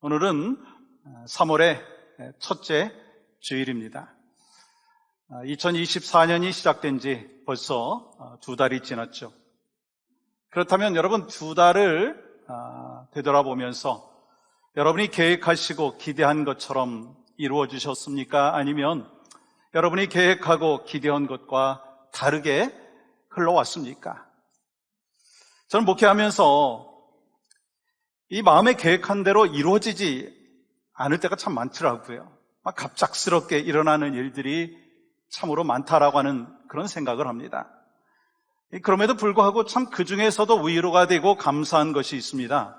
오늘은 3월의 첫째 주일입니다. 2024년이 시작된 지 벌써 2달이 지났죠. 그렇다면 여러분 2달을 되돌아보면서 여러분이 계획하시고 기대한 것처럼 이루어지셨습니까? 아니면 여러분이 계획하고 기대한 것과 다르게 흘러왔습니까? 저는 목회하면서 이 마음에 계획한 대로 이루어지지 않을 때가 참 많더라고요. 갑작스럽게 일어나는 일들이 참으로 많다라고 하는 그런 생각을 합니다. 그럼에도 불구하고 참 그 중에서도 위로가 되고 감사한 것이 있습니다.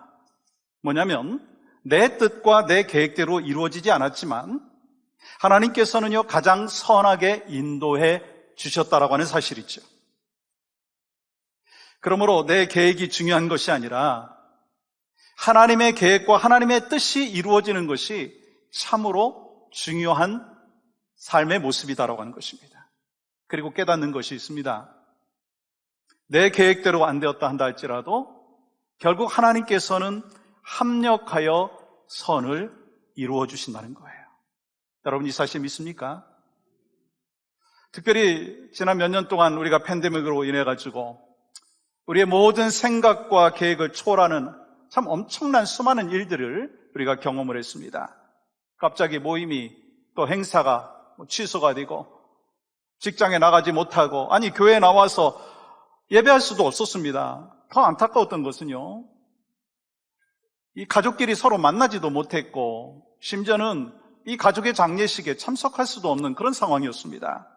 뭐냐면 내 뜻과 내 계획대로 이루어지지 않았지만 하나님께서는요 가장 선하게 인도해 주셨다라고 하는 사실이죠. 그러므로 내 계획이 중요한 것이 아니라 하나님의 계획과 하나님의 뜻이 이루어지는 것이 참으로 중요한 삶의 모습이다라고 하는 것입니다. 그리고 깨닫는 것이 있습니다. 내 계획대로 안 되었다 한다 할지라도 결국 하나님께서는 합력하여 선을 이루어 주신다는 거예요. 여러분 이 사실 믿습니까? 특별히 지난 몇 년 동안 우리가 팬데믹으로 인해 가지고 우리의 모든 생각과 계획을 초월하는 참 엄청난 수많은 일들을 우리가 경험을 했습니다. 갑자기 모임이 또 행사가 취소가 되고 직장에 나가지 못하고 아니 교회에 나와서 예배할 수도 없었습니다. 더 안타까웠던 것은요 이 가족끼리 서로 만나지도 못했고 심지어는 이 가족의 장례식에 참석할 수도 없는 그런 상황이었습니다.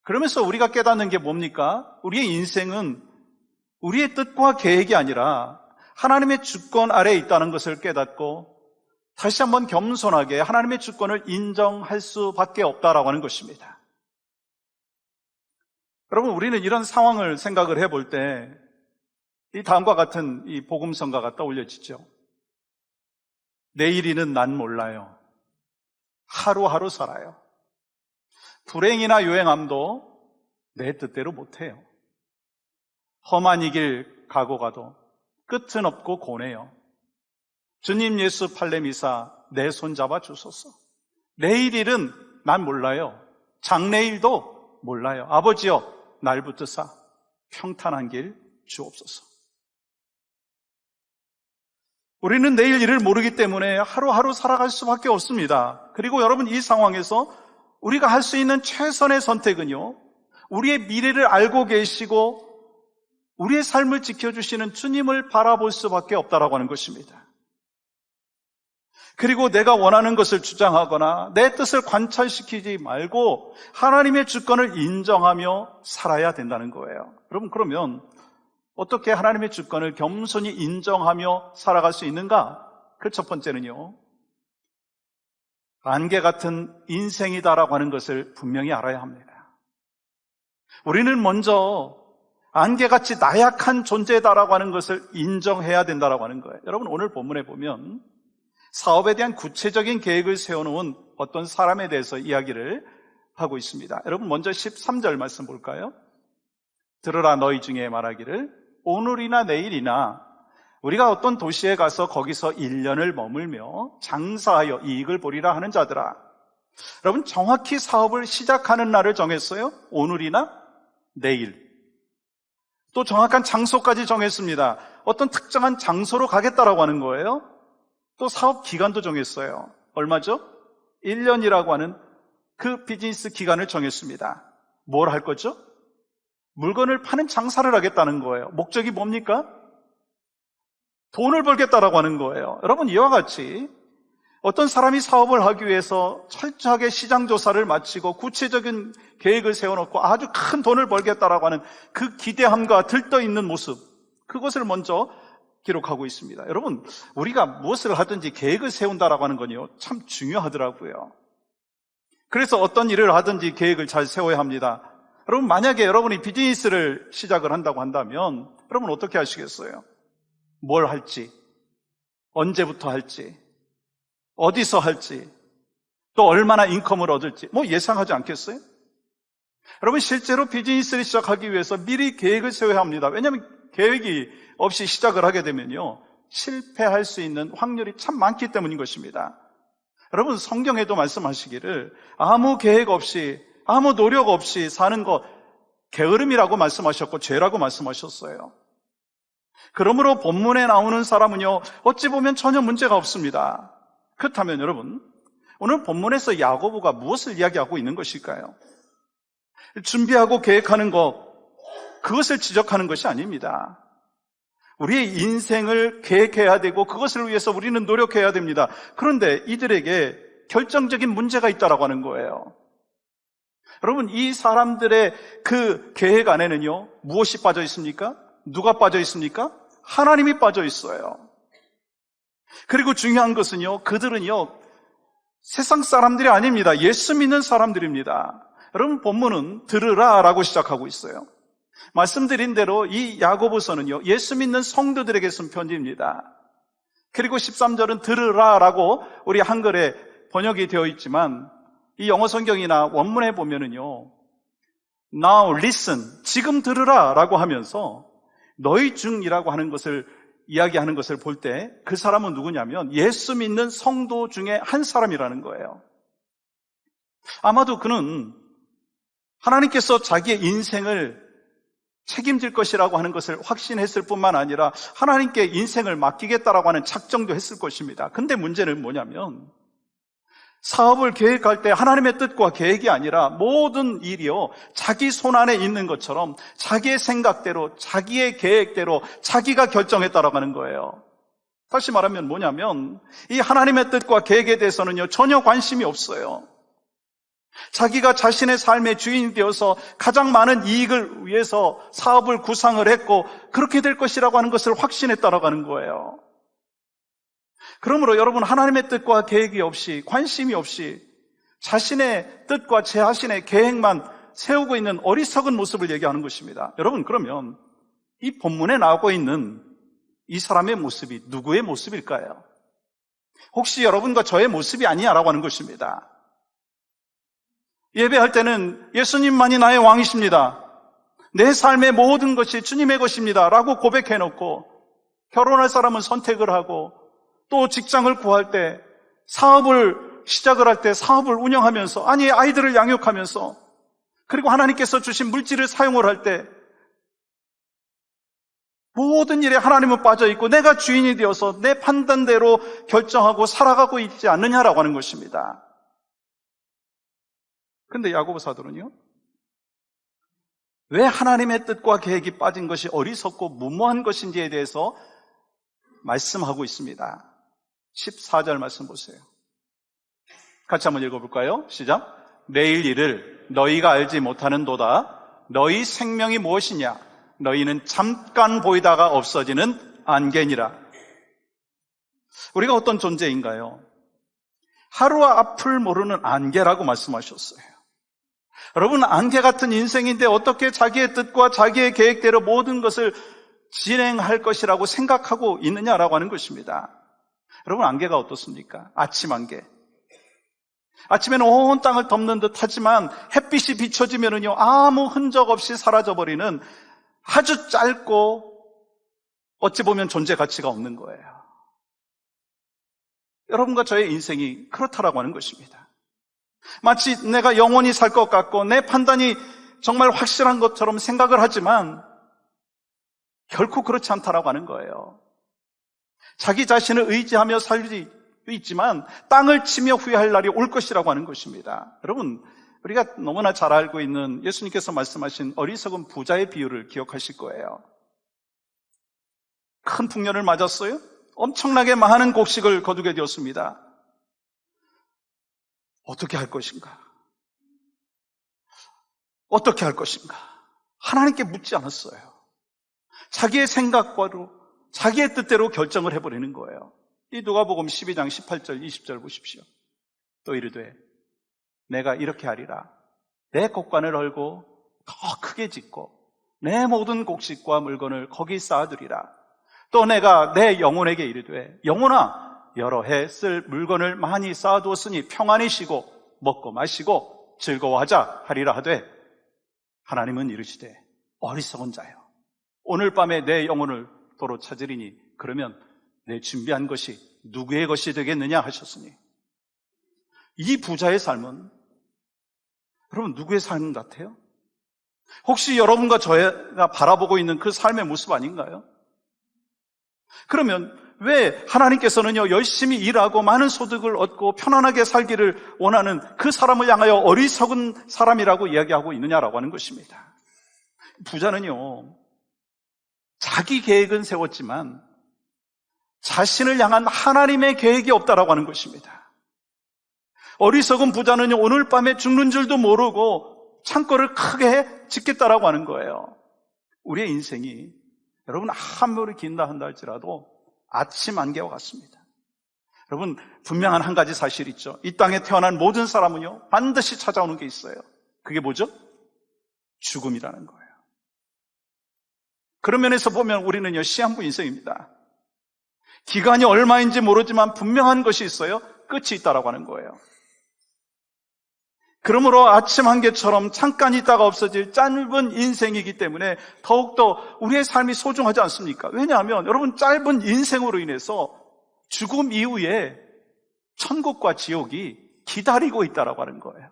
그러면서 우리가 깨닫는 게 뭡니까? 우리의 인생은 우리의 뜻과 계획이 아니라 하나님의 주권 아래에 있다는 것을 깨닫고 다시 한번 겸손하게 하나님의 주권을 인정할 수밖에 없다라고 하는 것입니다. 여러분 우리는 이런 상황을 생각을 해볼 때 이 다음과 같은 이 복음성가가 떠올려지죠. 내일이는 난 몰라요. 하루하루 살아요. 불행이나 요행함도 내 뜻대로 못해요. 험한 이 길 가고 가도 끝은 없고 고뇌요. 주님 예수 팔레미사 내 손 잡아 주소서. 내일 일은 난 몰라요. 장래일도 몰라요. 아버지여 날 붙드사 평탄한 길 주옵소서. 우리는 내일 일을 모르기 때문에 하루하루 살아갈 수밖에 없습니다. 그리고 여러분 이 상황에서 우리가 할 수 있는 최선의 선택은요 우리의 미래를 알고 계시고 우리의 삶을 지켜주시는 주님을 바라볼 수밖에 없다라고 하는 것입니다. 그리고 내가 원하는 것을 주장하거나 내 뜻을 관철시키지 말고 하나님의 주권을 인정하며 살아야 된다는 거예요. 여러분 그러면 어떻게 하나님의 주권을 겸손히 인정하며 살아갈 수 있는가? 그 첫 번째는요 안개 같은 인생이다라고 하는 것을 분명히 알아야 합니다. 우리는 먼저 안개같이 나약한 존재다라고 하는 것을 인정해야 된다라고 하는 거예요. 여러분 오늘 본문에 보면 사업에 대한 구체적인 계획을 세워놓은 어떤 사람에 대해서 이야기를 하고 있습니다. 여러분 먼저 13절 말씀 볼까요? 들으라 너희 중에 말하기를 오늘이나 내일이나 우리가 어떤 도시에 가서 거기서 1년을 머물며 장사하여 이익을 보리라 하는 자들아. 여러분 정확히 사업을 시작하는 날을 정했어요. 오늘이나 내일. 또 정확한 장소까지 정했습니다. 어떤 특정한 장소로 가겠다라고 하는 거예요. 또 사업 기간도 정했어요. 얼마죠? 1년이라고 하는 그 비즈니스 기간을 정했습니다. 뭘 할 거죠? 물건을 파는 장사를 하겠다는 거예요. 목적이 뭡니까? 돈을 벌겠다라고 하는 거예요. 여러분 이와 같이 어떤 사람이 사업을 하기 위해서 철저하게 시장 조사를 마치고 구체적인 계획을 세워놓고 아주 큰 돈을 벌겠다라고 하는 그 기대함과 들떠있는 모습, 그것을 먼저 기록하고 있습니다. 여러분 우리가 무엇을 하든지 계획을 세운다라고 하는 건요 참 중요하더라고요. 그래서 어떤 일을 하든지 계획을 잘 세워야 합니다. 여러분 만약에 여러분이 비즈니스를 시작을 한다고 한다면 여러분 어떻게 하시겠어요? 뭘 할지, 언제부터 할지, 어디서 할지, 또 얼마나 인컴을 얻을지 예상하지 않겠어요? 여러분 실제로 비즈니스를 시작하기 위해서 미리 계획을 세워야 합니다. 왜냐하면 계획이 없이 시작을 하게 되면요 실패할 수 있는 확률이 참 많기 때문인 것입니다. 여러분, 성경에도 말씀하시기를 아무 계획 없이, 아무 노력 없이 사는 것, 게으름이라고 말씀하셨고 죄라고 말씀하셨어요. 그러므로 본문에 나오는 사람은요, 어찌 보면 전혀 문제가 없습니다. 그렇다면 여러분, 오늘 본문에서 야고보가 무엇을 이야기하고 있는 것일까요? 준비하고 계획하는 것, 그것을 지적하는 것이 아닙니다. 우리의 인생을 계획해야 되고 그것을 위해서 우리는 노력해야 됩니다. 그런데 이들에게 결정적인 문제가 있다라고 하는 거예요. 여러분, 이 사람들의 그 계획 안에는요, 무엇이 빠져 있습니까? 누가 빠져 있습니까? 하나님이 빠져 있어요. 그리고 중요한 것은요, 그들은요, 세상 사람들이 아닙니다. 예수 믿는 사람들입니다. 여러분, 본문은 들으라 라고 시작하고 있어요. 말씀드린 대로 이 야고보서는요, 예수 믿는 성도들에게 쓴 편지입니다. 그리고 13절은 들으라 라고 우리 한글에 번역이 되어 있지만 이 영어 성경이나 원문에 보면은요, now listen, 지금 들으라 라고 하면서 너희 중이라고 하는 것을 이야기하는 것을 볼 때 그 사람은 누구냐면 예수 믿는 성도 중에 한 사람이라는 거예요. 아마도 그는 하나님께서 자기의 인생을 책임질 것이라고 하는 것을 확신했을 뿐만 아니라 하나님께 인생을 맡기겠다라고 하는 작정도 했을 것입니다. 근데 문제는 뭐냐면 사업을 계획할 때 하나님의 뜻과 계획이 아니라 모든 일이요, 자기 손 안에 있는 것처럼 자기의 생각대로, 자기의 계획대로 자기가 결정했다라고 하는 거예요. 다시 말하면 뭐냐면 이 하나님의 뜻과 계획에 대해서는요, 전혀 관심이 없어요. 자기가 자신의 삶의 주인이 되어서 가장 많은 이익을 위해서 사업을 구상을 했고 그렇게 될 것이라고 하는 것을 확신했다라고 하는 거예요. 그러므로 여러분, 하나님의 뜻과 계획이 없이, 관심이 없이 자신의 뜻과 자신의 계획만 세우고 있는 어리석은 모습을 얘기하는 것입니다. 여러분, 그러면 이 본문에 나오고 있는 이 사람의 모습이 누구의 모습일까요? 혹시 여러분과 저의 모습이 아니냐라고 하는 것입니다. 예배할 때는 예수님만이 나의 왕이십니다, 내 삶의 모든 것이 주님의 것입니다 라고 고백해놓고 결혼할 사람은 선택을 하고 또 직장을 구할 때, 사업을 시작을 할 때 사업을 운영하면서, 아니 아이들을 양육하면서, 그리고 하나님께서 주신 물질을 사용을 할 때 모든 일에 하나님은 빠져 있고 내가 주인이 되어서 내 판단대로 결정하고 살아가고 있지 않느냐라고 하는 것입니다. 그런데 야고보 사도는요, 왜 하나님의 뜻과 계획이 빠진 것이 어리석고 무모한 것인지에 대해서 말씀하고 있습니다. 14절 말씀 보세요. 같이 한번 읽어볼까요? 시작. 내일 일을 너희가 알지 못하는도다. 너희 생명이 무엇이냐? 너희는 잠깐 보이다가 없어지는 안개니라. 우리가 어떤 존재인가요? 하루와 앞을 모르는 안개라고 말씀하셨어요. 여러분, 안개 같은 인생인데 어떻게 자기의 뜻과 자기의 계획대로 모든 것을 진행할 것이라고 생각하고 있느냐라고 하는 것입니다. 여러분, 안개가 어떻습니까? 아침 안개. 아침에는 온 땅을 덮는 듯 하지만 햇빛이 비춰지면은요, 아무 흔적 없이 사라져버리는 아주 짧고 어찌 보면 존재 가치가 없는 거예요. 여러분과 저의 인생이 그렇다라고 하는 것입니다. 마치 내가 영원히 살 것 같고 내 판단이 정말 확실한 것처럼 생각을 하지만 결코 그렇지 않다라고 하는 거예요. 자기 자신을 의지하며 살지 있지만 땅을 치며 후회할 날이 올 것이라고 하는 것입니다. 여러분, 우리가 너무나 잘 알고 있는 예수님께서 말씀하신 어리석은 부자의 비유를 기억하실 거예요. 큰 풍년을 맞았어요. 엄청나게 많은 곡식을 거두게 되었습니다. 어떻게 할 것인가? 어떻게 할 것인가? 하나님께 묻지 않았어요. 자기의 생각과로 자기의 뜻대로 결정을 해버리는 거예요. 이 누가복음 12장 18절 20절 보십시오. 또 이르되 내가 이렇게 하리라. 내 곡간을 헐고 더 크게 짓고 내 모든 곡식과 물건을 거기 쌓아두리라. 또 내가 내 영혼에게 이르되 영혼아, 여러 해 쓸 물건을 많이 쌓아두었으니 평안히 쉬고 먹고 마시고 즐거워하자 하리라 하되, 하나님은 이르시되 어리석은 자여, 오늘 밤에 내 영혼을 도로 찾으리니 그러면 내 준비한 것이 누구의 것이 되겠느냐 하셨으니, 이 부자의 삶은 여러분 누구의 삶 같아요? 혹시 여러분과 저희가 바라보고 있는 그 삶의 모습 아닌가요? 그러면 왜 하나님께서는요, 열심히 일하고 많은 소득을 얻고 편안하게 살기를 원하는 그 사람을 향하여 어리석은 사람이라고 이야기하고 있느냐라고 하는 것입니다. 부자는요, 자기 계획은 세웠지만 자신을 향한 하나님의 계획이 없다라고 하는 것입니다. 어리석은 부자는요, 오늘 밤에 죽는 줄도 모르고 창고를 크게 짓겠다라고 하는 거예요. 우리의 인생이 여러분 아무리 긴다 한다 할지라도 아침 안개와 같습니다. 여러분, 분명한 한 가지 사실이 있죠. 이 땅에 태어난 모든 사람은요, 반드시 찾아오는 게 있어요. 그게 뭐죠? 죽음이라는 거예요. 그런 면에서 보면 우리는요, 시한부 인생입니다. 기간이 얼마인지 모르지만 분명한 것이 있어요. 끝이 있다라고 하는 거예요. 그러므로 아침 한개처럼 잠깐 있다가 없어질 짧은 인생이기 때문에 더욱더 우리의 삶이 소중하지 않습니까? 왜냐하면 여러분, 짧은 인생으로 인해서 죽음 이후에 천국과 지옥이 기다리고 있다라고 하는 거예요.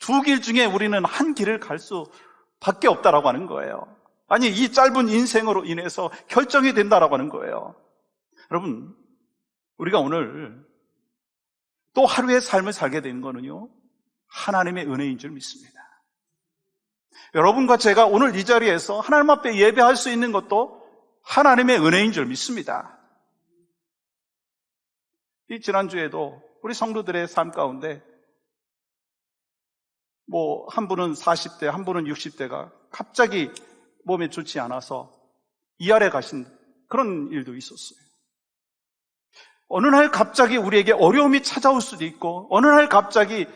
두 길 중에 우리는 한 길을 갈 수밖에 없다라고 하는 거예요. 아니, 이 짧은 인생으로 인해서 결정이 된다라고 하는 거예요. 여러분, 우리가 오늘 또 하루의 삶을 살게 된 거는요, 하나님의 은혜인 줄 믿습니다. 여러분과 제가 오늘 이 자리에서 하나님 앞에 예배할 수 있는 것도 하나님의 은혜인 줄 믿습니다. 이 지난주에도 우리 성도들의 삶 가운데 한 분은 40대, 한 분은 60대가 갑자기 몸에 좋지 않아서 이알에 가신 그런 일도 있었어요. 어느 날 갑자기 우리에게 어려움이 찾아올 수도 있고, 어느 날 갑자기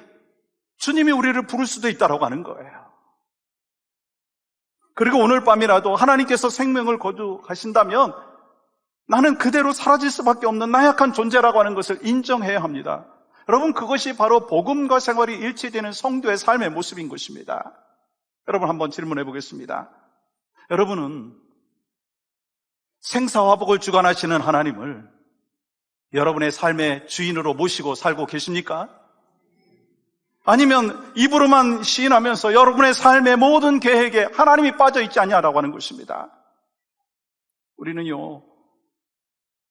주님이 우리를 부를 수도 있다라고 하는 거예요. 그리고 오늘 밤이라도 하나님께서 생명을 거두가신다면 나는 그대로 사라질 수밖에 없는 나약한 존재라고 하는 것을 인정해야 합니다. 여러분, 그것이 바로 복음과 생활이 일치되는 성도의 삶의 모습인 것입니다. 여러분, 한번 질문해 보겠습니다. 여러분은 생사화복을 주관하시는 하나님을 여러분의 삶의 주인으로 모시고 살고 계십니까? 아니면 입으로만 시인하면서 여러분의 삶의 모든 계획에 하나님이 빠져 있지 않냐라고 하는 것입니다. 우리는요,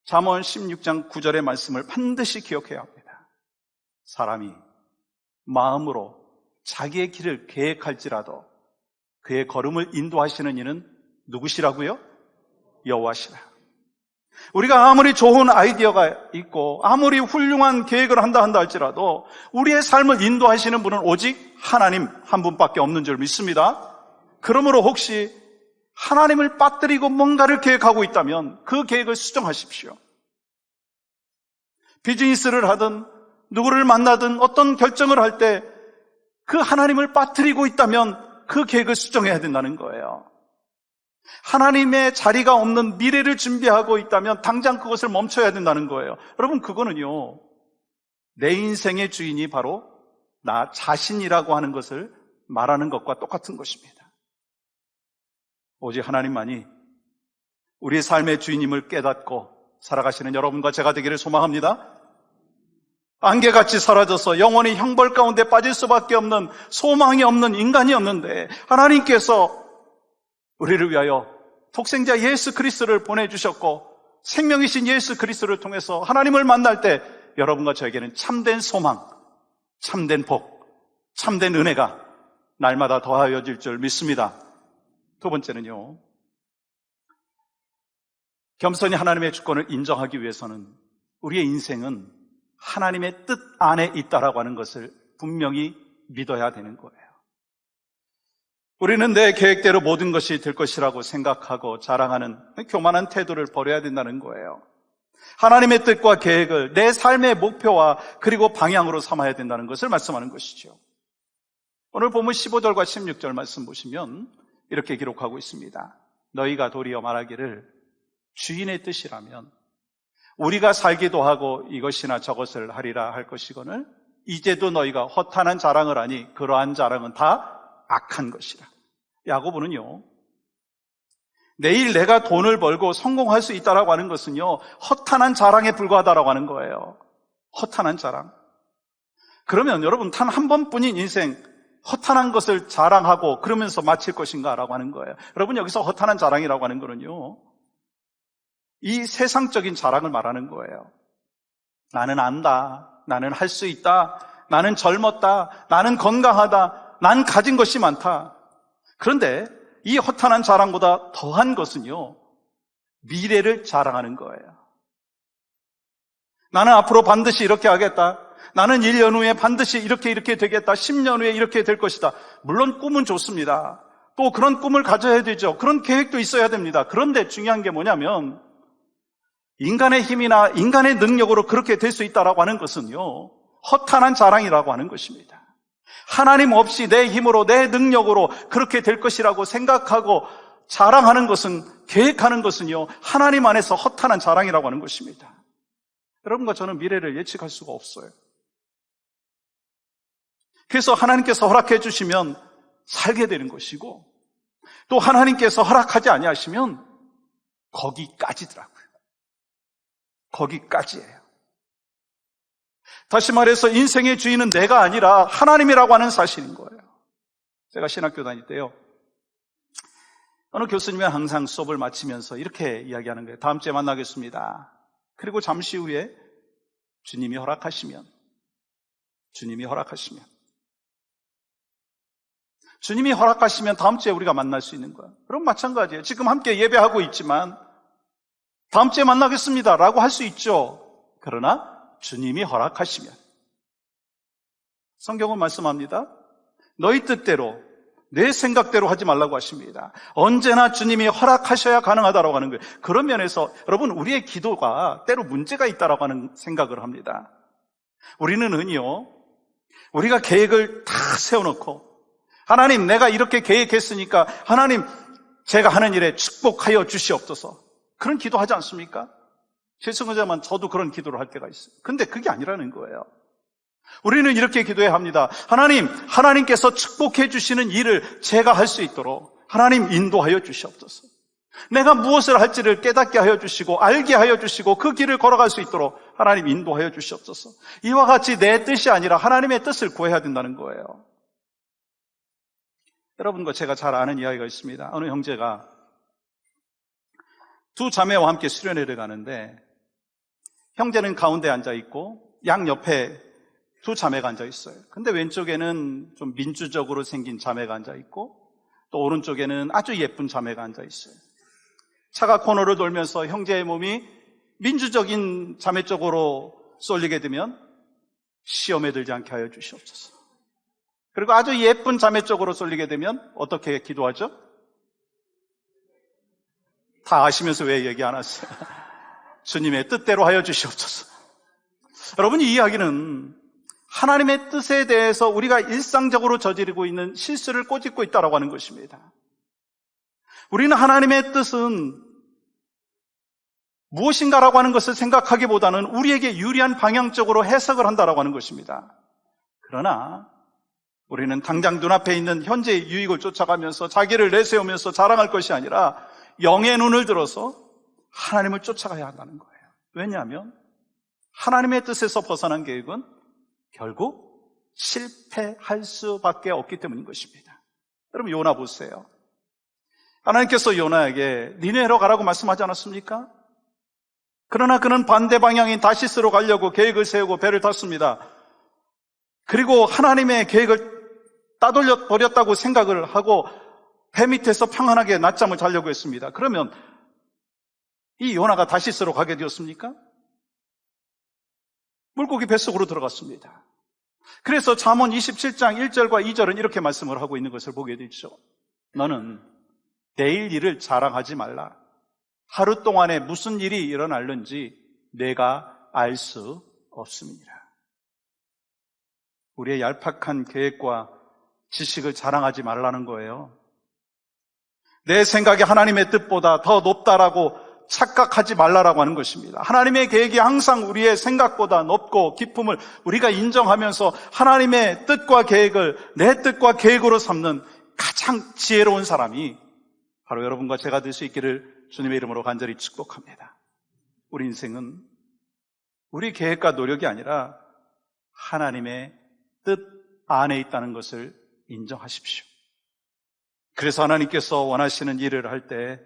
잠언 16장 9절의 말씀을 반드시 기억해야 합니다. 사람이 마음으로 자기의 길을 계획할지라도 그의 걸음을 인도하시는 이는 누구시라고요? 여호와시라. 우리가 아무리 좋은 아이디어가 있고 아무리 훌륭한 계획을 한다 할지라도 우리의 삶을 인도하시는 분은 오직 하나님 한 분밖에 없는 줄 믿습니다. 그러므로 혹시 하나님을 빠뜨리고 뭔가를 계획하고 있다면 그 계획을 수정하십시오. 비즈니스를 하든 누구를 만나든 어떤 결정을 할 때 그 하나님을 빠뜨리고 있다면 그 계획을 수정해야 된다는 거예요. 하나님의 자리가 없는 미래를 준비하고 있다면 당장 그것을 멈춰야 된다는 거예요. 여러분, 그거는요, 내 인생의 주인이 바로 나 자신이라고 하는 것을 말하는 것과 똑같은 것입니다. 오직 하나님만이 우리의 삶의 주인임을 깨닫고 살아가시는 여러분과 제가 되기를 소망합니다. 안개같이 사라져서 영원히 형벌 가운데 빠질 수밖에 없는 소망이 없는 인간이었는데 하나님께서 우리를 위하여 독생자 예수 그리스도를 보내주셨고 생명이신 예수 그리스도를 통해서 하나님을 만날 때 여러분과 저에게는 참된 소망, 참된 복, 참된 은혜가 날마다 더하여질 줄 믿습니다. 두 번째는요, 겸손히 하나님의 주권을 인정하기 위해서는 우리의 인생은 하나님의 뜻 안에 있다라고 하는 것을 분명히 믿어야 되는 거예요. 우리는 내 계획대로 모든 것이 될 것이라고 생각하고 자랑하는 교만한 태도를 버려야 된다는 거예요. 하나님의 뜻과 계획을 내 삶의 목표와 그리고 방향으로 삼아야 된다는 것을 말씀하는 것이죠. 오늘 본문 15절과 16절 말씀 보시면 이렇게 기록하고 있습니다. 너희가 도리어 말하기를 주인의 뜻이라면 우리가 살기도 하고 이것이나 저것을 하리라 할 것이거늘 이제도 너희가 허탄한 자랑을 하니 그러한 자랑은 다 악한 것이라. 야고보는요, 내일 내가 돈을 벌고 성공할 수 있다라고 하는 것은요, 허탄한 자랑에 불과하다라고 하는 거예요. 허탄한 자랑. 그러면 여러분, 단 한 번뿐인 인생 허탄한 것을 자랑하고 그러면서 마칠 것인가 라고 하는 거예요. 여러분, 여기서 허탄한 자랑이라고 하는 거는요, 이 세상적인 자랑을 말하는 거예요. 나는 안다, 나는 할 수 있다, 나는 젊었다, 나는 건강하다, 난 가진 것이 많다. 그런데 이 허탄한 자랑보다 더한 것은요, 미래를 자랑하는 거예요. 나는 앞으로 반드시 이렇게 하겠다, 나는 1년 후에 반드시 이렇게 되겠다, 10년 후에 이렇게 될 것이다. 물론 꿈은 좋습니다. 또 그런 꿈을 가져야 되죠. 그런 계획도 있어야 됩니다. 그런데 중요한 게 뭐냐면, 인간의 힘이나 인간의 능력으로 그렇게 될 수 있다라고 하는 것은요, 허탄한 자랑이라고 하는 것입니다. 하나님 없이 내 힘으로, 내 능력으로 그렇게 될 것이라고 생각하고 자랑하는 것은, 계획하는 것은요, 하나님 안에서 허탄한 자랑이라고 하는 것입니다. 여러분과 저는 미래를 예측할 수가 없어요. 그래서 하나님께서 허락해 주시면 살게 되는 것이고, 또 하나님께서 허락하지 아니하시면 거기까지더라고요. 거기까지예요. 다시 말해서 인생의 주인은 내가 아니라 하나님이라고 하는 사실인 거예요. 제가 신학교 다닐 때요, 어느 교수님이 항상 수업을 마치면서 이렇게 이야기하는 거예요. 다음 주에 만나겠습니다. 그리고 잠시 후에 주님이 허락하시면 다음 주에 우리가 만날 수 있는 거예요. 그럼 마찬가지예요. 지금 함께 예배하고 있지만 다음 주에 만나겠습니다 라고 할 수 있죠. 그러나 주님이 허락하시면, 성경은 말씀합니다. 너희 뜻대로, 내 생각대로 하지 말라고 하십니다. 언제나 주님이 허락하셔야 가능하다고 하는 거예요. 그런 면에서 여러분, 우리의 기도가 때로 문제가 있다고 하는 생각을 합니다. 우리는요, 우리가 계획을 다 세워놓고, 하나님, 내가 이렇게 계획했으니까 하나님, 제가 하는 일에 축복하여 주시옵소서, 그런 기도하지 않습니까? 죄송하지만 저도 그런 기도를 할 때가 있어요. 근데 그게 아니라는 거예요. 우리는 이렇게 기도해야 합니다. 하나님, 하나님께서 축복해 주시는 일을 제가 할 수 있도록 하나님 인도하여 주시옵소서. 내가 무엇을 할지를 깨닫게 하여 주시고 알게 하여 주시고 그 길을 걸어갈 수 있도록 하나님 인도하여 주시옵소서. 이와 같이 내 뜻이 아니라 하나님의 뜻을 구해야 된다는 거예요. 여러분과 제가 잘 아는 이야기가 있습니다. 어느 형제가 두 자매와 함께 수련회를 가는데, 형제는 가운데 앉아 있고 양 옆에 두 자매가 앉아 있어요. 근데 왼쪽에는 좀 민주적으로 생긴 자매가 앉아 있고 또 오른쪽에는 아주 예쁜 자매가 앉아 있어요. 차가 코너를 돌면서 형제의 몸이 민주적인 자매 쪽으로 쏠리게 되면 시험에 들지 않게 하여 주시옵소서. 그리고 아주 예쁜 자매 쪽으로 쏠리게 되면 어떻게 기도하죠? 다 아시면서 왜 얘기 안 하세요? 주님의 뜻대로 하여 주시옵소서. 여러분, 이 이야기는 하나님의 뜻에 대해서 우리가 일상적으로 저지르고 있는 실수를 꼬집고 있다고 하는 것입니다. 우리는 하나님의 뜻은 무엇인가라고 하는 것을 생각하기보다는 우리에게 유리한 방향적으로 해석을 한다고 하는 것입니다. 그러나 우리는 당장 눈앞에 있는 현재의 유익을 쫓아가면서 자기를 내세우면서 자랑할 것이 아니라 영의 눈을 들어서 하나님을 쫓아가야 한다는 거예요. 왜냐하면 하나님의 뜻에서 벗어난 계획은 결국 실패할 수밖에 없기 때문인 것입니다. 여러분, 요나 보세요. 하나님께서 요나에게 니네로 가라고 말씀하지 않았습니까? 그러나 그는 반대 방향인 다시스로 가려고 계획을 세우고 배를 탔습니다. 그리고 하나님의 계획을 따돌려 버렸다고 생각을 하고 배 밑에서 평안하게 낮잠을 자려고 했습니다. 그러면 이 요나가 다시스로 가게 되었습니까? 물고기 뱃속으로 들어갔습니다. 그래서 잠언 27장 1절과 2절은 이렇게 말씀을 하고 있는 것을 보게 되죠. 너는 내일 일을 자랑하지 말라. 하루 동안에 무슨 일이 일어날는지 내가 알 수 없음이니라. 우리의 얄팍한 계획과 지식을 자랑하지 말라는 거예요. 내 생각이 하나님의 뜻보다 더 높다라고 착각하지 말라라고 하는 것입니다. 하나님의 계획이 항상 우리의 생각보다 높고 깊음을 우리가 인정하면서 하나님의 뜻과 계획을 내 뜻과 계획으로 삼는 가장 지혜로운 사람이 바로 여러분과 제가 될 수 있기를 주님의 이름으로 간절히 축복합니다. 우리 인생은 우리 계획과 노력이 아니라 하나님의 뜻 안에 있다는 것을 인정하십시오. 그래서 하나님께서 원하시는 일을 할 때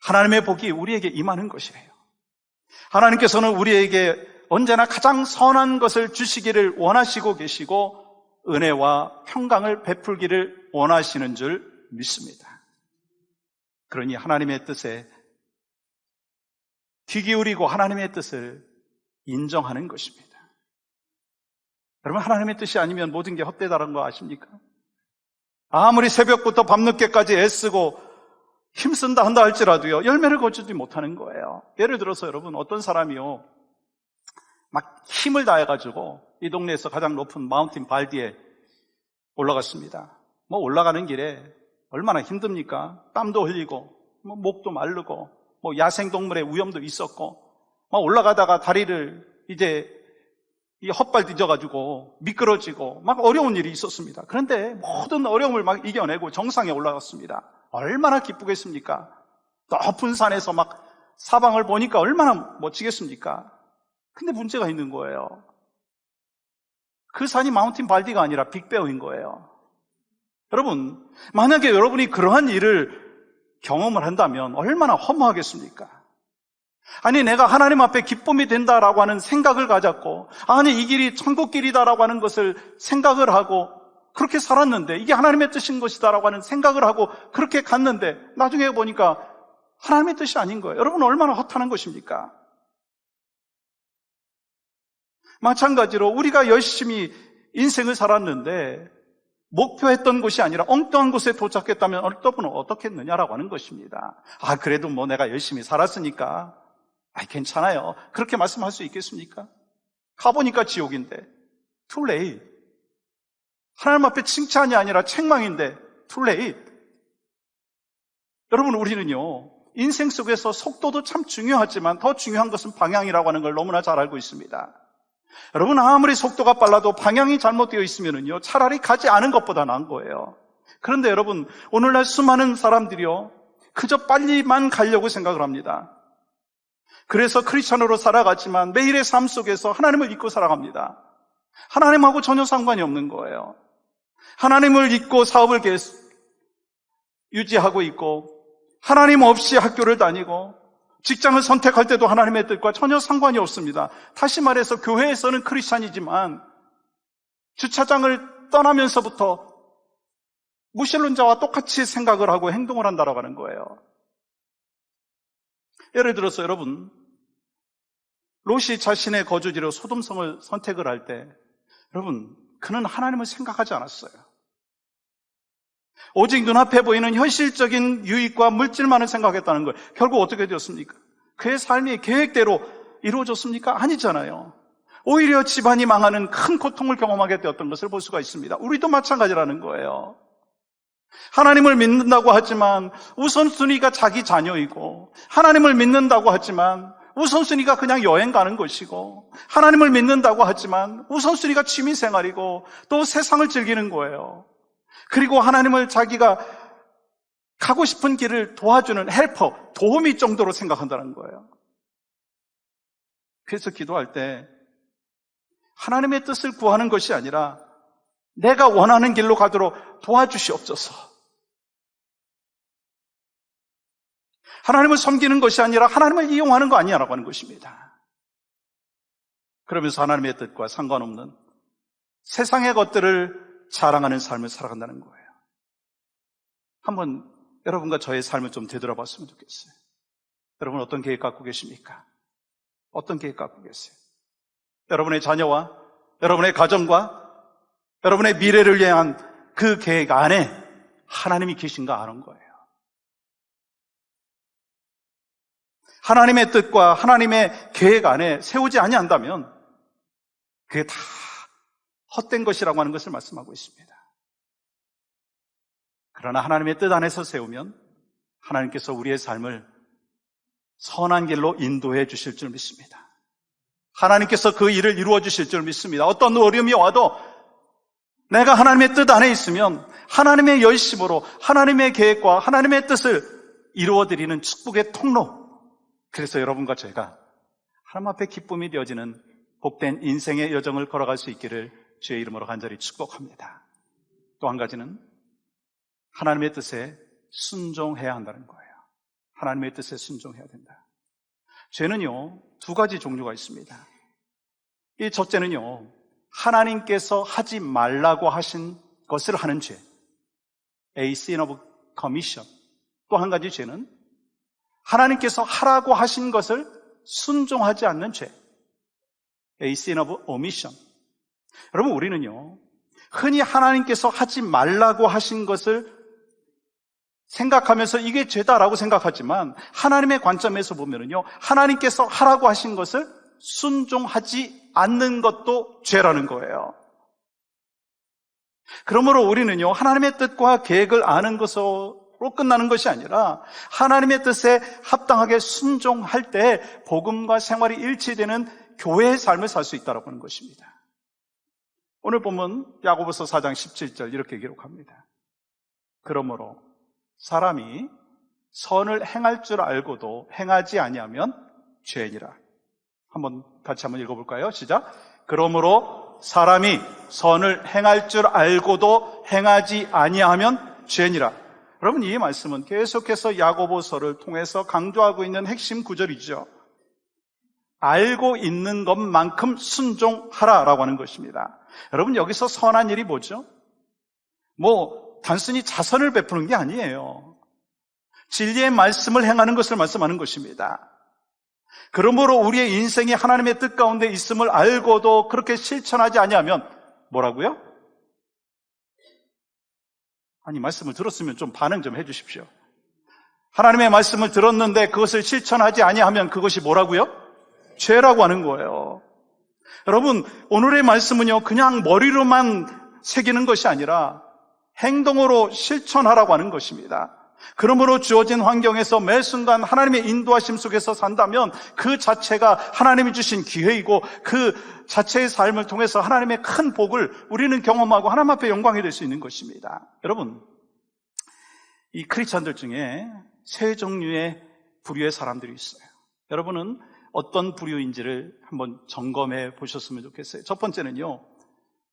하나님의 복이 우리에게 임하는 것이에요. 하나님께서는 우리에게 언제나 가장 선한 것을 주시기를 원하시고 계시고 은혜와 평강을 베풀기를 원하시는 줄 믿습니다. 그러니 하나님의 뜻에 귀 기울이고 하나님의 뜻을 인정하는 것입니다. 여러분, 하나님의 뜻이 아니면 모든 게 헛되다는 거 아십니까? 아무리 새벽부터 밤늦게까지 애쓰고 힘쓴다 한다 할지라도요, 열매를 거두지 못하는 거예요. 예를 들어서 여러분, 어떤 사람이요, 막 힘을 다해가지고 이 동네에서 가장 높은 마운틴 발디에 올라갔습니다. 올라가는 길에 얼마나 힘듭니까? 땀도 흘리고, 목도 마르고, 야생동물의 위험도 있었고, 올라가다가 다리를 이제 이 헛발 뒤져가지고 미끄러지고 막 어려운 일이 있었습니다. 그런데 모든 어려움을 막 이겨내고 정상에 올라갔습니다. 얼마나 기쁘겠습니까? 높은 산에서 막 사방을 보니까 얼마나 멋지겠습니까? 근데 문제가 있는 거예요. 그 산이 마운틴 발디가 아니라 빅베어인 거예요. 여러분, 만약에 여러분이 그러한 일을 경험을 한다면 얼마나 허무하겠습니까? 아니, 내가 하나님 앞에 기쁨이 된다라고 하는 생각을 가졌고, 아니, 이 길이 천국 길이다라고 하는 것을 생각을 하고 그렇게 살았는데, 이게 하나님의 뜻인 것이다라고 하는 생각을 하고 그렇게 갔는데 나중에 보니까 하나님의 뜻이 아닌 거예요. 여러분, 얼마나 허탄한 것입니까? 마찬가지로 우리가 열심히 인생을 살았는데 목표했던 곳이 아니라 엉뚱한 곳에 도착했다면 어떤 분은 어떻겠느냐라고 하는 것입니다. 그래도 내가 열심히 살았으니까 괜찮아요. 그렇게 말씀할 수 있겠습니까? 가보니까 지옥인데 too late. 하나님 앞에 칭찬이 아니라 책망인데 too late. 여러분, 우리는요, 인생 속에서 속도도 참 중요하지만 더 중요한 것은 방향이라고 하는 걸 너무나 잘 알고 있습니다. 여러분, 아무리 속도가 빨라도 방향이 잘못되어 있으면요, 차라리 가지 않은 것보다 나은 거예요. 그런데 여러분, 오늘날 수많은 사람들이요, 그저 빨리만 가려고 생각을 합니다. 그래서 크리스천으로 살아가지만 매일의 삶 속에서 하나님을 잊고 살아갑니다. 하나님하고 전혀 상관이 없는 거예요. 하나님을 잊고 사업을 유지하고 있고, 하나님 없이 학교를 다니고, 직장을 선택할 때도 하나님의 뜻과 전혀 상관이 없습니다. 다시 말해서 교회에서는 크리스찬이지만 주차장을 떠나면서부터 무신론자와 똑같이 생각을 하고 행동을 한다라고 하는 거예요. 예를 들어서 여러분, 롯이 자신의 거주지로 소돔성을 선택을 할 때, 여러분, 그는 하나님을 생각하지 않았어요. 오직 눈앞에 보이는 현실적인 유익과 물질만을 생각했다는 거예요. 결국 어떻게 되었습니까? 그의 삶이 계획대로 이루어졌습니까? 아니잖아요. 오히려 집안이 망하는 큰 고통을 경험하게 되었던 것을 볼 수가 있습니다. 우리도 마찬가지라는 거예요. 하나님을 믿는다고 하지만 우선순위가 자기 자녀이고, 하나님을 믿는다고 하지만 우선순위가 그냥 여행 가는 것이고, 하나님을 믿는다고 하지만 우선순위가 취미생활이고 또 세상을 즐기는 거예요. 그리고 하나님을 자기가 가고 싶은 길을 도와주는 헬퍼, 도우미 정도로 생각한다는 거예요. 그래서 기도할 때 하나님의 뜻을 구하는 것이 아니라 내가 원하는 길로 가도록 도와주시옵소서. 하나님을 섬기는 것이 아니라 하나님을 이용하는 거 아니냐라고 하는 것입니다. 그러면서 하나님의 뜻과 상관없는 세상의 것들을 자랑하는 삶을 살아간다는 거예요. 한번 여러분과 저의 삶을 좀 되돌아봤으면 좋겠어요. 여러분, 어떤 계획 갖고 계십니까? 어떤 계획 갖고 계세요? 여러분의 자녀와 여러분의 가정과 여러분의 미래를 위한 그 계획 안에 하나님이 계신가 아는 거예요. 하나님의 뜻과 하나님의 계획 안에 세우지 아니한다면 그게 다 헛된 것이라고 하는 것을 말씀하고 있습니다. 그러나 하나님의 뜻 안에서 세우면 하나님께서 우리의 삶을 선한 길로 인도해 주실 줄 믿습니다. 하나님께서 그 일을 이루어 주실 줄 믿습니다. 어떤 어려움이 와도 내가 하나님의 뜻 안에 있으면 하나님의 열심으로 하나님의 계획과 하나님의 뜻을 이루어드리는 축복의 통로. 그래서 여러분과 제가 하나님 앞에 기쁨이 되어지는 복된 인생의 여정을 걸어갈 수 있기를 주의 이름으로 간절히 축복합니다. 또 한 가지는 하나님의 뜻에 순종해야 한다는 거예요. 하나님의 뜻에 순종해야 된다. 죄는요, 두 가지 종류가 있습니다. 이 첫째는요, 하나님께서 하지 말라고 하신 것을 하는 죄, A sin of commission. 또 한 가지 죄는 하나님께서 하라고 하신 것을 순종하지 않는 죄, A sin of omission. 여러분, 우리는요, 흔히 하나님께서 하지 말라고 하신 것을 생각하면서 이게 죄다라고 생각하지만 하나님의 관점에서 보면은요, 하나님께서 하라고 하신 것을 순종하지 않는 것도 죄라는 거예요. 그러므로 우리는요, 하나님의 뜻과 계획을 아는 것으로 끝나는 것이 아니라 하나님의 뜻에 합당하게 순종할 때 복음과 생활이 일치되는 교회의 삶을 살 수 있다고 하는 것입니다. 오늘 보면 야고보서 4장 17절 이렇게 기록합니다. 그러므로 사람이 선을 행할 줄 알고도 행하지 아니하면 죄니라. 같이 한번 읽어볼까요? 시작. 그러므로 사람이 선을 행할 줄 알고도 행하지 아니하면 죄니라. 여러분, 이 말씀은 계속해서 야고보서를 통해서 강조하고 있는 핵심 구절이죠. 알고 있는 것만큼 순종하라라고 하는 것입니다. 여러분, 여기서 선한 일이 뭐죠? 단순히 자선을 베푸는 게 아니에요. 진리의 말씀을 행하는 것을 말씀하는 것입니다. 그러므로 우리의 인생이 하나님의 뜻 가운데 있음을 알고도 그렇게 실천하지 아니하면 뭐라고요? 아니, 말씀을 들었으면 좀 반응 좀 해주십시오. 하나님의 말씀을 들었는데 그것을 실천하지 아니하면 그것이 뭐라고요? 죄라고 하는 거예요. 여러분, 오늘의 말씀은요, 그냥 머리로만 새기는 것이 아니라 행동으로 실천하라고 하는 것입니다. 그러므로 주어진 환경에서 매 순간 하나님의 인도하심 속에서 산다면 그 자체가 하나님이 주신 기회이고 그 자체의 삶을 통해서 하나님의 큰 복을 우리는 경험하고 하나님 앞에 영광이 될 수 있는 것입니다. 여러분, 이 크리스찬들 중에 세 종류의 부류의 사람들이 있어요. 여러분은 어떤 부류인지를 한번 점검해 보셨으면 좋겠어요. 첫 번째는요,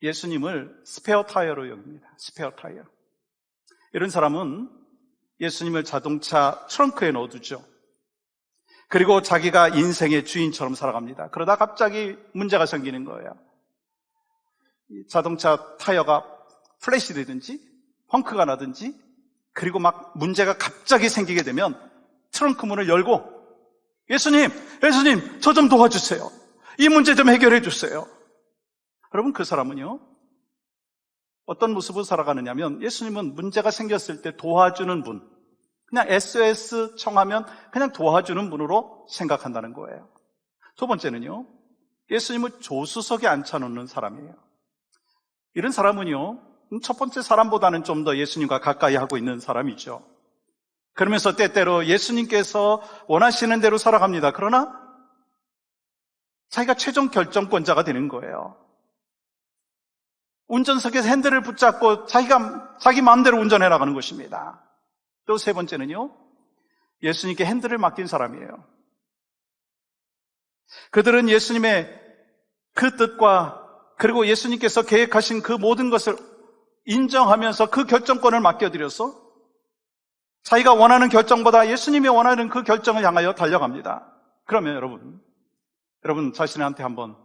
예수님을 스페어 타이어로 여깁니다. 스페어 타이어. 이런 사람은 예수님을 자동차 트렁크에 넣어두죠. 그리고 자기가 인생의 주인처럼 살아갑니다. 그러다 갑자기 문제가 생기는 거예요. 자동차 타이어가 플래시 되든지 펑크가 나든지, 그리고 막 문제가 갑자기 생기게 되면 트렁크 문을 열고 예수님 저 좀 도와주세요. 이 문제 좀 해결해 주세요. 여러분, 그 사람은요, 어떤 모습으로 살아가느냐면 예수님은 문제가 생겼을 때 도와주는 분, 그냥 SOS 청하면 그냥 도와주는 분으로 생각한다는 거예요. 두 번째는요, 예수님을 조수석에 앉혀놓는 사람이에요. 이런 사람은요, 첫 번째 사람보다는 좀 더 예수님과 가까이 하고 있는 사람이죠. 그러면서 때때로 예수님께서 원하시는 대로 살아갑니다. 그러나 자기가 최종 결정권자가 되는 거예요. 운전석에서 핸들을 붙잡고 자기 마음대로 운전해 나가는 것입니다. 또 세 번째는요, 예수님께 핸들을 맡긴 사람이에요. 그들은 예수님의 그 뜻과 그리고 예수님께서 계획하신 그 모든 것을 인정하면서 그 결정권을 맡겨드려서 자기가 원하는 결정보다 예수님이 원하는 그 결정을 향하여 달려갑니다. 그러면 여러분 자신한테 한번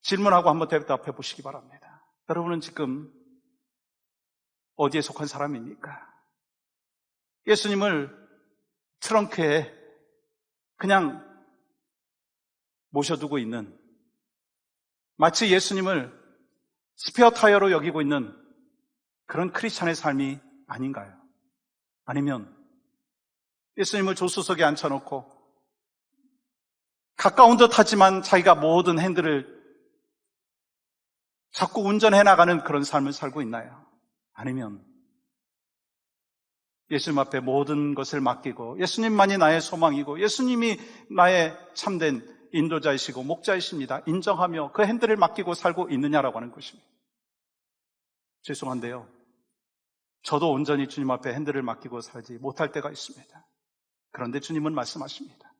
질문하고 한번 대답해 보시기 바랍니다. 여러분은 지금 어디에 속한 사람입니까? 예수님을 트렁크에 그냥 모셔두고 있는, 마치 예수님을 스페어 타이어로 여기고 있는 그런 크리스찬의 삶이 아닌가요? 아니면 예수님을 조수석에 앉혀놓고 가까운 듯 하지만 자기가 모든 핸들을 자꾸 운전해 나가는 그런 삶을 살고 있나요? 아니면 예수님 앞에 모든 것을 맡기고 예수님만이 나의 소망이고 예수님이 나의 참된 인도자이시고 목자이십니다 인정하며 그 핸들을 맡기고 살고 있느냐라고 하는 것입니다. 죄송한데요, 저도 온전히 주님 앞에 핸들을 맡기고 살지 못할 때가 있습니다. 그런데 주님은 말씀하십니다.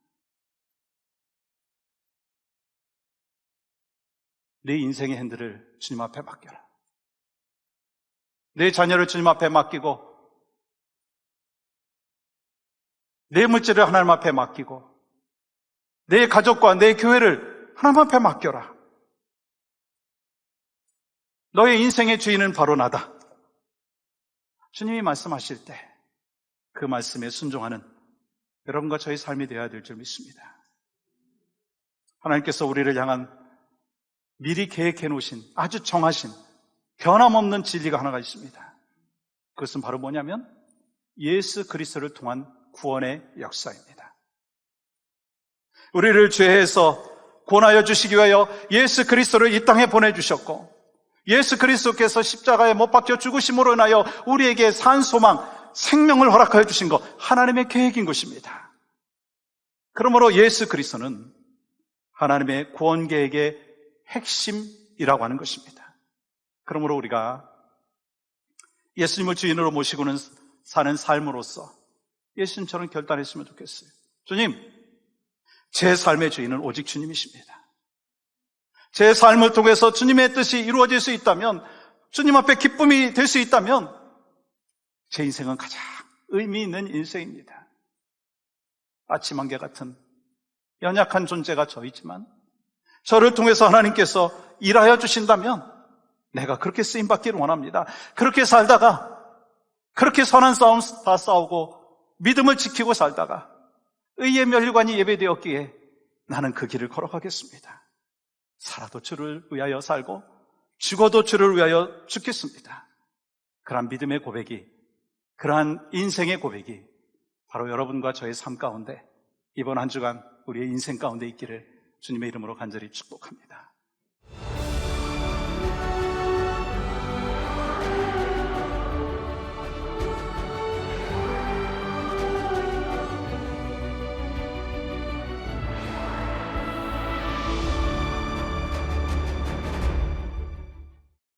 내 인생의 핸들을 주님 앞에 맡겨라. 내 자녀를 주님 앞에 맡기고, 내 물질을 하나님 앞에 맡기고, 내 가족과 내 교회를 하나님 앞에 맡겨라. 너의 인생의 주인은 바로 나다. 주님이 말씀하실 때 그 말씀에 순종하는 여러분과 저의 삶이 되어야 될 줄 믿습니다. 하나님께서 우리를 향한 미리 계획해 놓으신 아주 정하신 변함없는 진리가 하나가 있습니다. 그것은 바로 뭐냐면 예수 그리스도를 통한 구원의 역사입니다. 우리를 죄에서 구원하여 주시기 위하여 예수 그리스도를 이 땅에 보내주셨고, 예수 그리스도께서 십자가에 못 박혀 죽으심으로 인하여 우리에게 산 소망, 생명을 허락하여 주신 것, 하나님의 계획인 것입니다. 그러므로 예수 그리스도는 하나님의 구원 계획의 핵심이라고 하는 것입니다. 그러므로 우리가 예수님을 주인으로 모시고는 사는 삶으로서 예수님처럼 결단했으면 좋겠어요. 주님, 제 삶의 주인은 오직 주님이십니다. 제 삶을 통해서 주님의 뜻이 이루어질 수 있다면, 주님 앞에 기쁨이 될 수 있다면 제 인생은 가장 의미 있는 인생입니다. 아침 안개 같은 연약한 존재가 저이지만 저를 통해서 하나님께서 일하여 주신다면 내가 그렇게 쓰임받기를 원합니다. 그렇게 살다가, 그렇게 선한 싸움 다 싸우고 믿음을 지키고 살다가 의의 면류관이 예배되었기에 나는 그 길을 걸어가겠습니다. 살아도 주를 위하여 살고 죽어도 주를 위하여 죽겠습니다. 그러한 믿음의 고백이, 그러한 인생의 고백이 바로 여러분과 저의 삶 가운데 이번 한 주간 우리의 인생 가운데 있기를 주님의 이름으로 간절히 축복합니다.